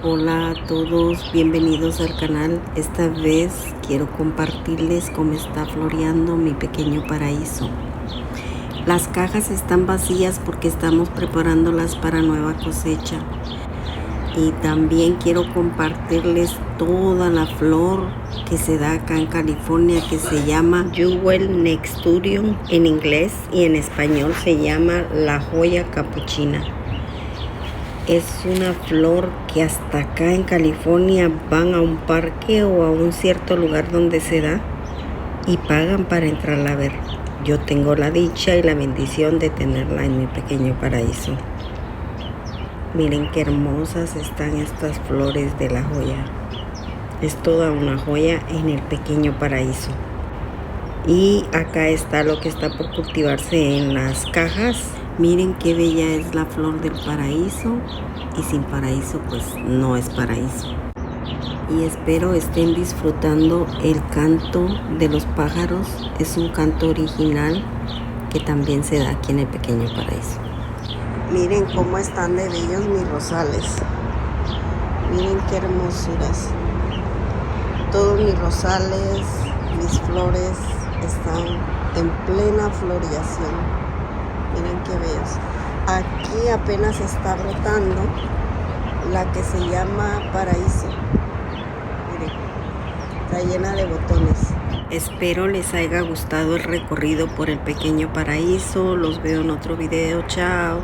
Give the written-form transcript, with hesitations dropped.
Hola a todos, bienvenidos al canal. Esta vez quiero compartirles cómo está floreando mi pequeño paraíso. Las cajas están vacías porque estamos preparándolas para nueva cosecha. Y también quiero compartirles toda la flor que se da acá en California, que se llama Jewel Nexturium en inglés, y en español se llama la joya capuchina. Es una flor que hasta acá en California van a un parque o a un cierto lugar donde se da y pagan para entrarla a ver. Yo tengo la dicha y la bendición de tenerla en mi pequeño paraíso. Miren qué hermosas están estas flores de la joya. Es toda una joya en el pequeño paraíso. Y acá está lo que está por cultivarse en las cajas. Miren qué bella es la flor del paraíso, y sin paraíso pues no es paraíso. Y espero estén disfrutando el canto de los pájaros. Es un canto original que también se da aquí en el pequeño paraíso. Miren cómo están de bellos mis rosales. Miren qué hermosuras. Todos mis rosales, mis flores están en plena floración. Miren qué bellos. Aquí apenas está brotando la que se llama paraíso. Miren, está llena de botones. Espero les haya gustado el recorrido por el pequeño paraíso. Los veo en otro video. Chao.